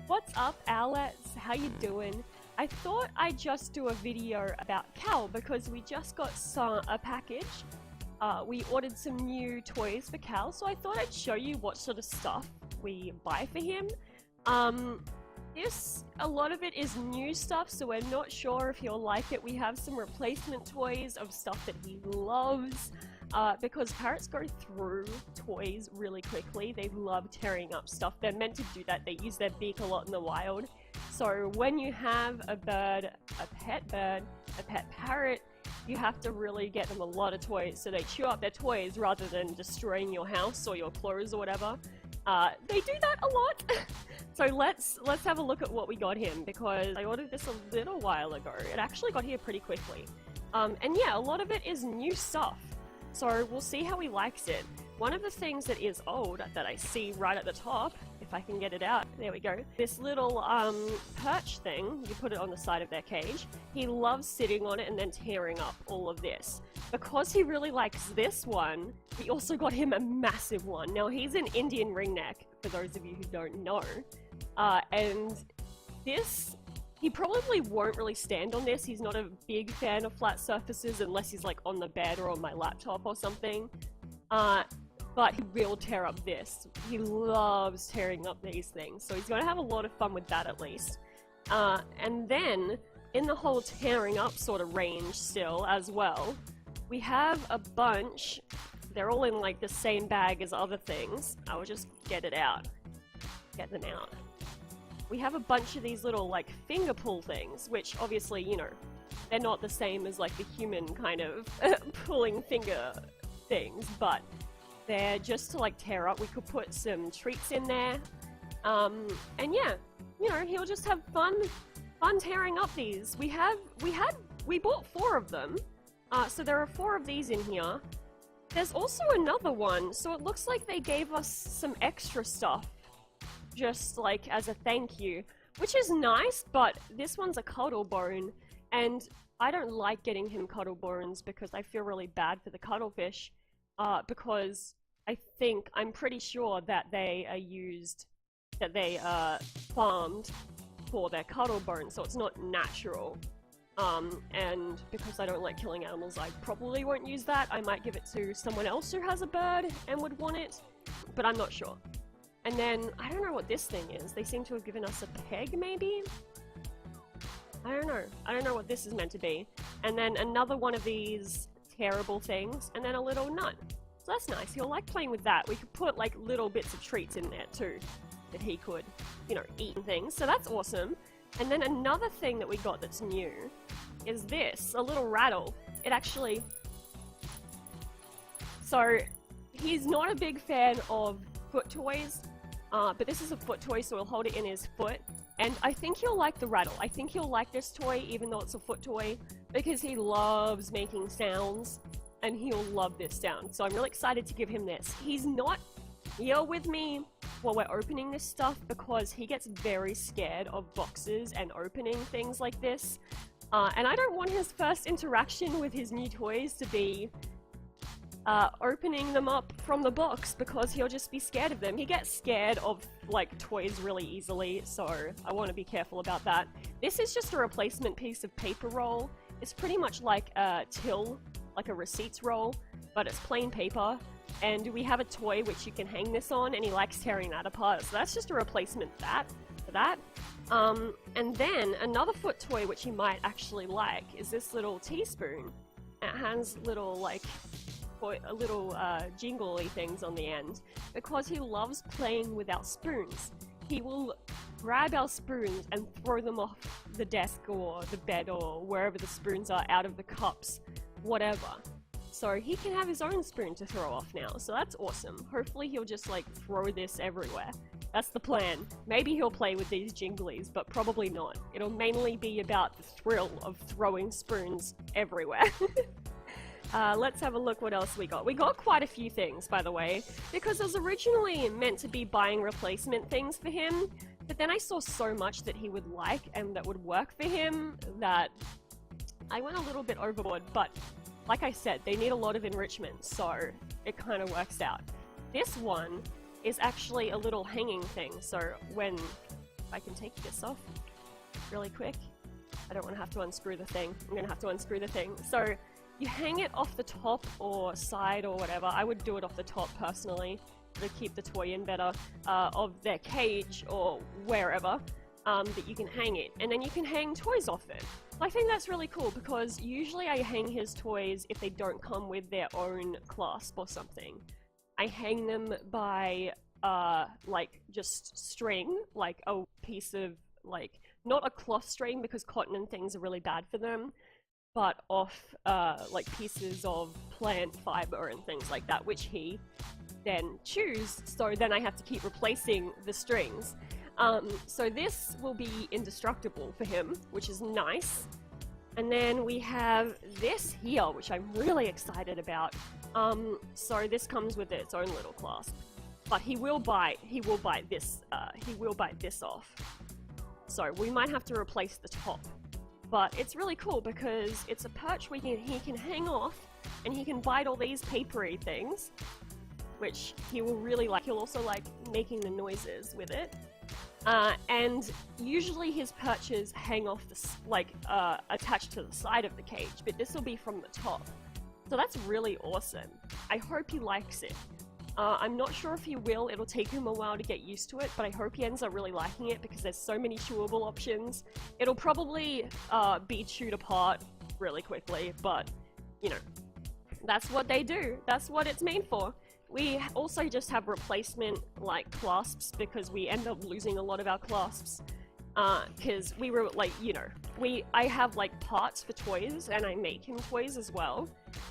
What's up, Owlets? How you doing? I thought I'd just do a video about Cal because we just got a package. We ordered some new toys for Cal, so I thought I'd show you what sort of stuff we buy for him. A lot of it is new stuff, so we're not sure if he'll like it. We have some replacement toys of stuff that he loves. Because parrots go through toys really quickly. They love tearing up stuff. They're meant to do that. They use their beak a lot in the wild. So when you have a pet parrot, you have to really get them a lot of toys. So they chew up their toys rather than destroying your house or your clothes or whatever. They do that a lot. So let's have a look at what we got him, because I ordered this a little while ago. It actually got here pretty quickly. And yeah, a lot of it is new stuff. So we'll see how he likes it. One of the things that is old that I see right at the top, if I can get it out, there we go. This little perch thing, you put it on the side of their cage. He loves sitting on it and then tearing up all of this. Because he really likes this one, we also got him a massive one. Now he's an Indian ringneck, for those of you who don't know. And this, he probably won't really stand on this. He's not a big fan of flat surfaces unless he's like on the bed or on my laptop or something. But he will tear up this. He loves tearing up these things. So he's going to have a lot of fun with that at least. And then in the whole tearing up sort of range still as well, we have a bunch. They're all in like the same bag as other things. I will just get them out. We have a bunch of these little like finger pull things, which obviously, you know, they're not the same as like the human kind of pulling finger things, but they're just to like tear up. We could put some treats in there. And yeah, you know, he'll just have fun tearing up these. We bought 4 of them. So there are 4 of these in here. There's also another one, so it looks like they gave us some extra stuff just like as a thank you, which is nice, but this one's a cuddle bone, and I don't like getting him cuddle bones because I feel really bad for the cuttlefish, because I'm pretty sure that they are farmed for their cuddle bone, so it's not natural. And because I don't like killing animals, I probably won't use that. I might give it to someone else who has a bird and would want it, but I'm not sure. And then, I don't know what this thing is. They seem to have given us a peg, maybe? I don't know. I don't know what this is meant to be. And then another one of these terrible things, and then a little nut. So that's nice. He'll like playing with that. We could put like little bits of treats in there too, that he could, you know, eat and things. So that's awesome. And then another thing that we got that's new is this, a little rattle. It actually... So, he's not a big fan of foot toys, but this is a foot toy, so he'll hold it in his foot. And I think he'll like the rattle. I think he'll like this toy, even though it's a foot toy, because he loves making sounds, and he'll love this sound. So I'm really excited to give him this. He's not here with me while we're opening this stuff, because he gets very scared of boxes and opening things like this. And I don't want his first interaction with his new toys to be opening them up from the box, because he'll just be scared of them. He gets scared of like toys really easily, so I want to be careful about that. This is just a replacement piece of paper roll. It's pretty much like a till, like a receipts roll, but it's plain paper. And we have a toy which you can hang this on, and he likes tearing that apart. So that's just a replacement for that. And then another foot toy which he might actually like is this little teaspoon. It has little like jingly things on the end, because he loves playing with our spoons. He will grab our spoons and throw them off the desk or the bed or wherever the spoons are, out of the cups, whatever. So he can have his own spoon to throw off now, so that's awesome. Hopefully he'll just like throw this everywhere. That's the plan. Maybe he'll play with these jinglies, but probably not. It'll mainly be about the thrill of throwing spoons everywhere. Let's have a look what else we got. We got quite a few things, by the way, because I was originally meant to be buying replacement things for him, but then I saw so much that he would like and that would work for him that I went a little bit overboard, but like I said, they need a lot of enrichment, so it kind of works out. This one is actually a little hanging thing, so when I can take this off really quick. I don't want to have to unscrew the thing. I'm gonna have to unscrew the thing. So you hang it off the top or side or whatever. I would do it off the top personally to keep the toy in better, of their cage or wherever that you can hang it. And then you can hang toys off it. I think that's really cool because usually I hang his toys if they don't come with their own clasp or something. I hang them by like just string, like a piece of, like, not a cloth string because cotton and things are really bad for them, but off like pieces of plant fiber and things like that, which he then chews, so then I have to keep replacing the strings. So this will be indestructible for him, which is nice. And then we have this here, which I'm really excited about. So this comes with its own little clasp, but he will bite this off. So we might have to replace the top, but it's really cool because it's a perch he can hang off, and he can bite all these papery things, which he will really like. He'll also like making the noises with it. And usually his perches hang off attached to the side of the cage, but this will be from the top. So that's really awesome. I hope he likes it. I'm not sure if he will. It'll take him a while to get used to it, but I hope he ends up really liking it because there's so many chewable options. It'll probably be chewed apart really quickly, but you know, that's what they do. That's what it's made for. We also just have replacement like clasps because we end up losing a lot of our clasps because we were like, you know, I have like parts for toys and I make him toys as well,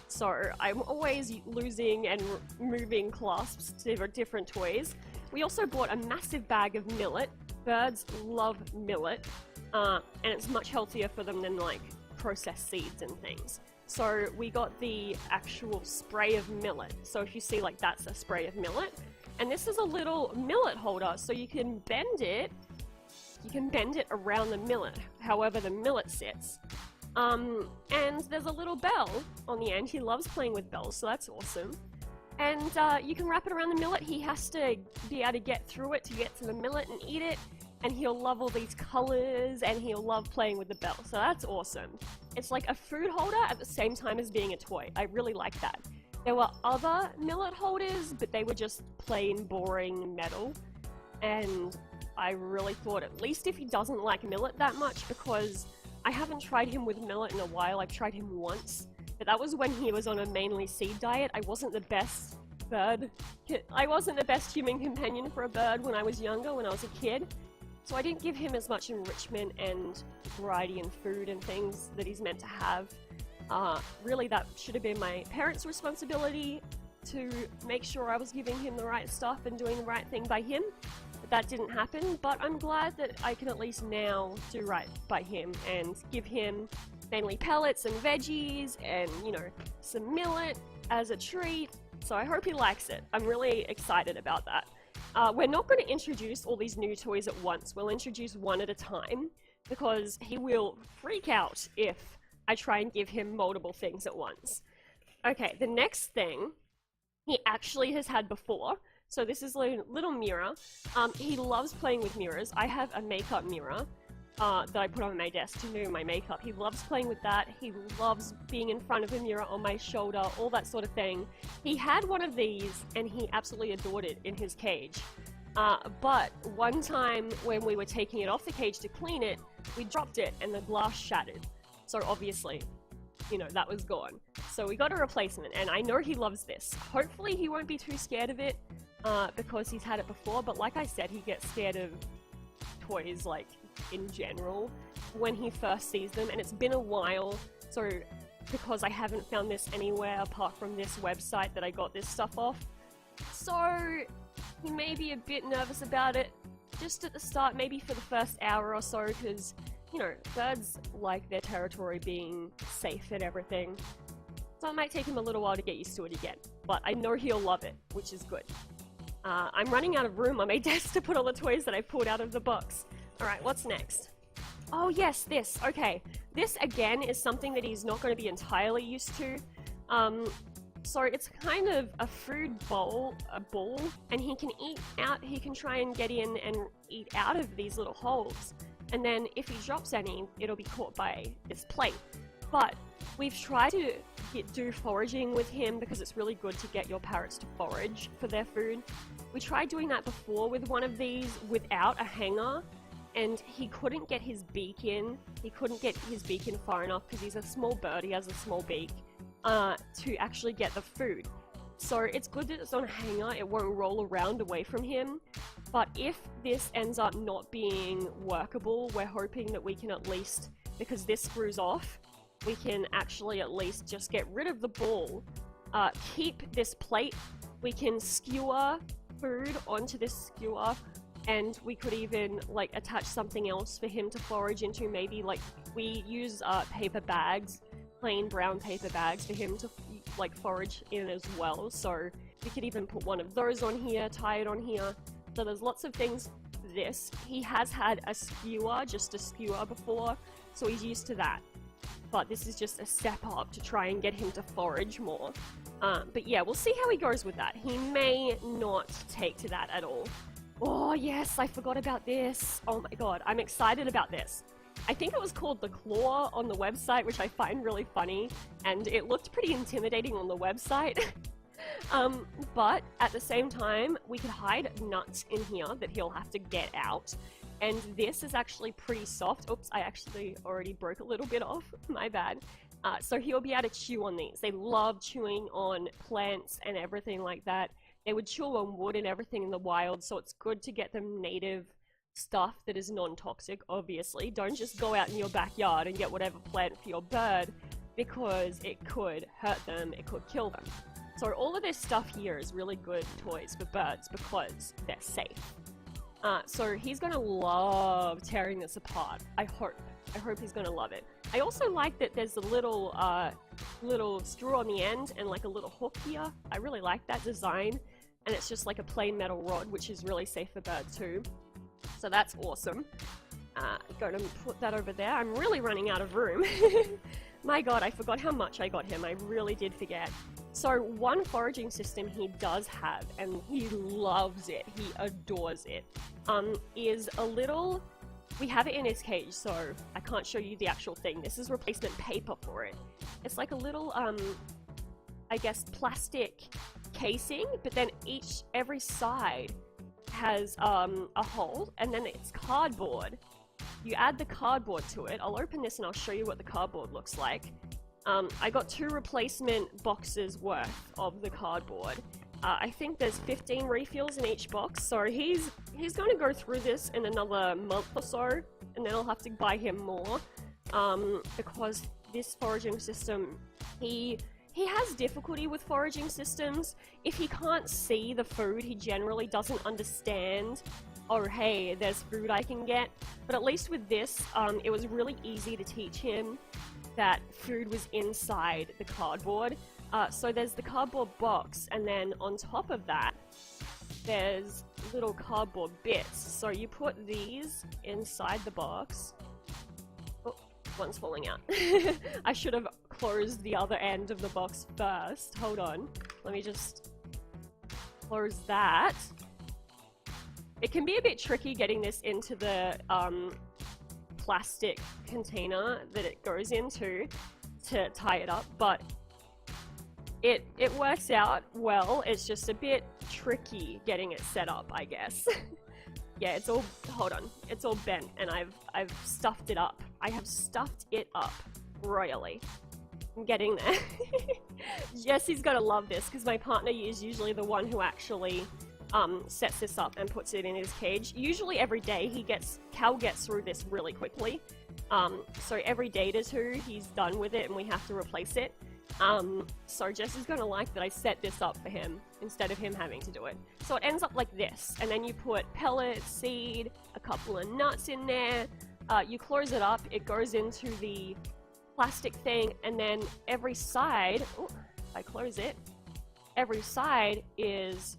so I'm always losing and moving clasps to different toys. We also bought a massive bag of millet. Birds love millet, and it's much healthier for them than like processed seeds and things. So we got the actual spray of millet. So if you see, like, that's a spray of millet. And this is a little millet holder, so you can bend it. You can bend it around the millet, however the millet sits. And there's a little bell on the end. He loves playing with bells, so that's awesome. And you can wrap it around the millet. He has to be able to get through it to get to the millet and eat it. And he'll love all these colors, and he'll love playing with the bell, so that's awesome. It's like a food holder at the same time as being a toy. I really like that. There were other millet holders, but they were just plain boring metal, and I really thought, at least if he doesn't like millet that much, because I haven't tried him with millet in a while. I've tried him once, but that was when he was on a mainly seed diet. I wasn't the best human companion for a bird when I was younger, when I was a kid. So I didn't give him as much enrichment and variety in food and things that he's meant to have. Really, that should have been my parents' responsibility to make sure I was giving him the right stuff and doing the right thing by him. But that didn't happen, but I'm glad that I can at least now do right by him and give him mainly pellets and veggies and, you know, some millet as a treat. So I hope he likes it. I'm really excited about that. We're not going to introduce all these new toys at once. We'll introduce one at a time because he will freak out if I try and give him multiple things at once. Okay, the next thing he actually has had before. So this is a little mirror. He loves playing with mirrors. I have a makeup mirror that I put on my desk to do my makeup. He loves playing with that. He loves being in front of a mirror on my shoulder, all that sort of thing. He had one of these and he absolutely adored it in his cage. But one time when we were taking it off the cage to clean it, we dropped it and the glass shattered. So obviously, you know, that was gone. So we got a replacement, and I know he loves this. Hopefully he won't be too scared of it because he's had it before, but like I said, he gets scared of toys, like, in general when he first sees them, and it's been a while, so because I haven't found this anywhere apart from this website that I got this stuff off, so he may be a bit nervous about it just at the start, maybe for the first hour or so, because, you know, birds like their territory being safe and everything, so it might take him a little while to get used to it again, but I know he'll love it, which is good. I'm running out of room on my desk to put all the toys that I pulled out of the box. Alright, what's next? Oh yes, this. Okay. This, again, is something that he's not going to be entirely used to. So it's kind of a food bowl, and he can eat out, he can try and get in and eat out of these little holes. And then if he drops any, it'll be caught by this plate. But we've tried to do foraging with him because it's really good to get your parrots to forage for their food. We tried doing that before with one of these without a hanger, and he couldn't get his beak in. He couldn't get his beak in far enough because he's a small bird, he has a small beak, to actually get the food. So it's good that it's on a hanger, it won't roll around away from him. But if this ends up not being workable, we're hoping that we can at least, because this screws off, we can actually at least just get rid of the ball, keep this plate, we can skewer food onto this skewer, and we could even like attach something else for him to forage into. Maybe like we use paper bags, plain brown paper bags for him to like forage in as well. So we could even put one of those on here, tie it on here. So there's lots of things for this. He has had a skewer, just a skewer before, so he's used to that. But this is just a step up to try and get him to forage more. But yeah, we'll see how he goes with that. He may not take to that at all. Oh yes, I forgot about this. Oh my god, I'm excited about this. I think it was called the claw on the website, which I find really funny, and it looked pretty intimidating on the website. But at the same time, we could hide nuts in here that he'll have to get out. And this is actually pretty soft. Oops, I actually already broke a little bit off. My bad. So he'll be able to chew on these. They love chewing on plants and everything like that. They would chew on wood and everything in the wild, so it's good to get them native stuff that is non-toxic, obviously. Don't just go out in your backyard and get whatever plant for your bird, because it could hurt them, it could kill them. So all of this stuff here is really good toys for birds because they're safe. So he's gonna love tearing this apart. I hope he's gonna love it. I also like that there's a little straw on the end and like a little hook here. I really like that design, and it's just like a plain metal rod, which is really safe for birds too. So that's awesome. Going to put that over there. I'm really running out of room. My god, I forgot how much I got him. I really did forget. So one foraging system he does have, and he loves it, he adores it, is a little... We have it in his cage, so I can't show you the actual thing. This is replacement paper for it. It's like a little, I guess, plastic casing, but then every side has a hole, and then it's cardboard. You add the cardboard to it. I'll open this and I'll show you what the cardboard looks like. I got 2 replacement boxes worth of the cardboard. I think there's 15 refills in each box, so he's going to go through this in another month or so, and then I'll have to buy him more, because this foraging system, he has difficulty with foraging systems. If he can't see the food, he generally doesn't understand, oh hey, there's food I can get. But at least with this, it was really easy to teach him that food was inside the cardboard. So there's the cardboard box, and then on top of that, there's little cardboard bits. So you put these inside the box. Oh, one's falling out. I should have closed the other end of the box first. Hold on. Let me just close that. It can be a bit tricky getting this into the plastic container that it goes into to tie it up, but it works out well. It's just a bit tricky getting it set up, I guess. Yeah, it's all, hold on, it's all bent, and I've stuffed it up. I have stuffed it up royally. I'm getting there. Jesse's gonna love this, because my partner is usually the one who actually sets this up and puts it in his cage. Usually every day Cal gets through this really quickly. So every day to 2 he's done with it and we have to replace it. So Jesse's gonna like that I set this up for him instead of him having to do it. So it ends up like this, and then you put pellets, seed, a couple of nuts in there, you close it up, it goes into the plastic thing, and then every side, oh, if I close it, every side is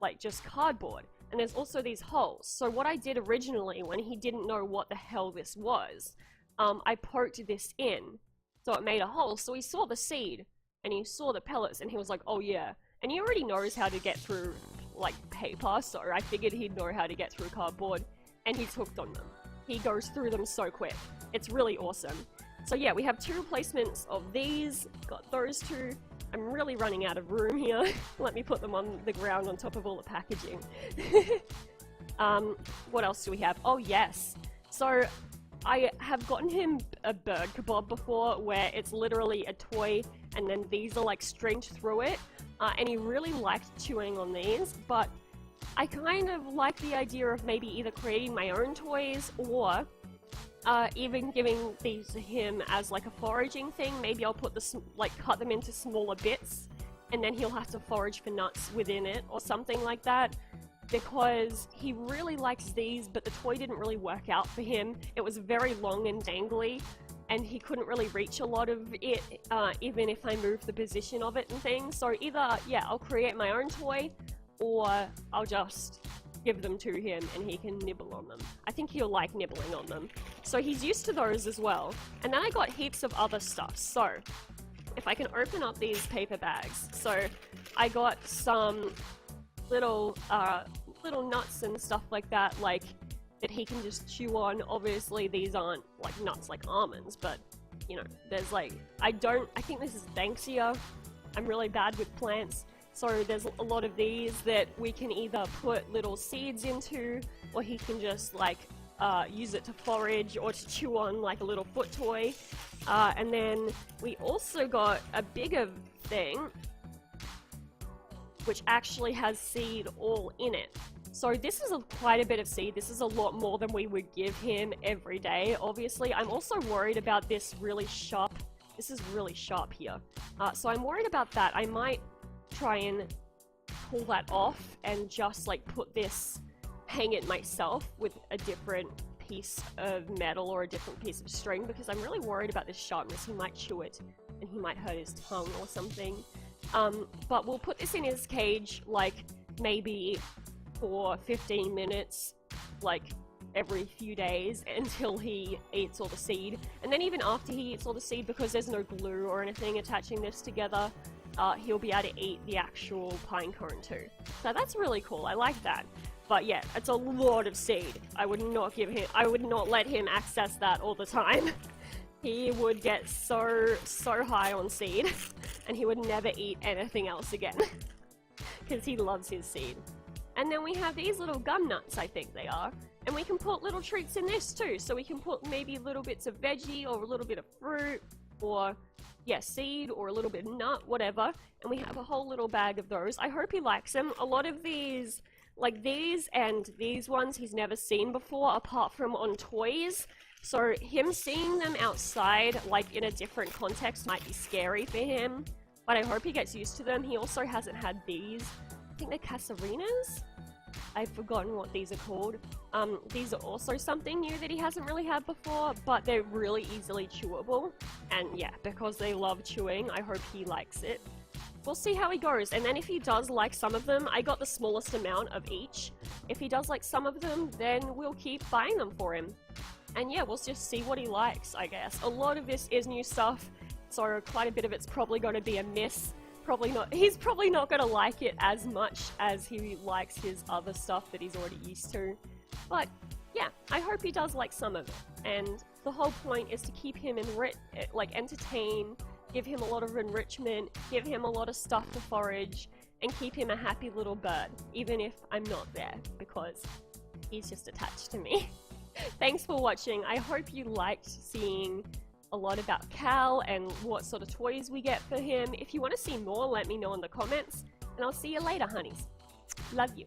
like just cardboard, and there's also these holes. So what I did originally when he didn't know what the hell this was, I poked this in, so it made a hole, so he saw the seed, and he saw the pellets and he was like, oh yeah. And he already knows how to get through like paper, so I figured he'd know how to get through cardboard, and he's hooked on them. He goes through them so quick. It's really awesome. So yeah, we have 2 replacements of these, got those 2. I'm really running out of room here. Let me put them on the ground on top of all the packaging. What else do we have? Oh yes. So I have gotten him a bird kebab before where it's literally a toy and then these are like stringed through it. And he really liked chewing on these, but I kind of like the idea of maybe either creating my own toys or even giving these to him as like a foraging thing. Maybe I'll put cut them into smaller bits and then he'll have to forage for nuts within it or something like that, because he really likes these, but the toy didn't really work out for him. It was very long and dangly and he couldn't really reach a lot of it, even if I moved the position of it and things. So either, yeah, I'll create my own toy or I'll just give them to him and he can nibble on them. I think he'll like nibbling on them. So he's used to those as well. And then I got heaps of other stuff. So if I can open up these paper bags. So I got some little nuts and stuff like that, like that he can just chew on. Obviously these aren't like nuts like almonds, but you know, there's like, I think this is Banksia. I'm really bad with plants. So there's a lot of these that we can either put little seeds into, or he can just like use it to forage or to chew on like a little foot toy. And then we also got a bigger thing which actually has seed all in it. So this is quite a bit of seed. This is a lot more than we would give him every day, obviously. I'm also worried about this really sharp, this is really sharp here. So I'm worried about that. I might try and pull that off and just like hang it myself with a different piece of metal or a different piece of string, because I'm really worried about this sharpness. He might chew it and he might hurt his tongue or something. But we'll put this in his cage like maybe for 15 minutes, like every few days until he eats all the seed. And then even after he eats all the seed, because there's no glue or anything attaching this together, he'll be able to eat the actual pine cone too. So that's really cool. I like that. But yeah, it's a lot of seed. I would not let him access that all the time. He would get so high on seed and he would never eat anything else again because he loves his seed. And then we have these little gum nuts, I think they are, and we can put little treats in this too. So we can put maybe little bits of veggie or a little bit of fruit or yeah, seed or a little bit of nut, whatever. And we have a whole little bag of those. I hope he likes them. A lot of these, like these and these ones, he's never seen before apart from on toys. So him seeing them outside, like in a different context, might be scary for him. But I hope he gets used to them. He also hasn't had these. I think they're casarinas? I've forgotten what these are called. These are also something new that he hasn't really had before, but they're really easily chewable. And yeah, because they love chewing, I hope he likes it. We'll see how he goes, and then if he does like some of them, I got the smallest amount of each. If he does like some of them, then we'll keep buying them for him. And yeah, we'll just see what he likes, I guess. A lot of this is new stuff, so quite a bit of it's probably going to be a miss. He's probably not going to like it as much as he likes his other stuff that he's already used to. But yeah, I hope he does like some of it. And the whole point is to keep him entertained, give him a lot of enrichment, give him a lot of stuff to forage, and keep him a happy little bird, even if I'm not there, because he's just attached to me. Thanks for watching. I hope you liked seeing a lot about Cal and what sort of toys we get for him. If you want to see more, let me know in the comments, and I'll see you later, honeys. Love you.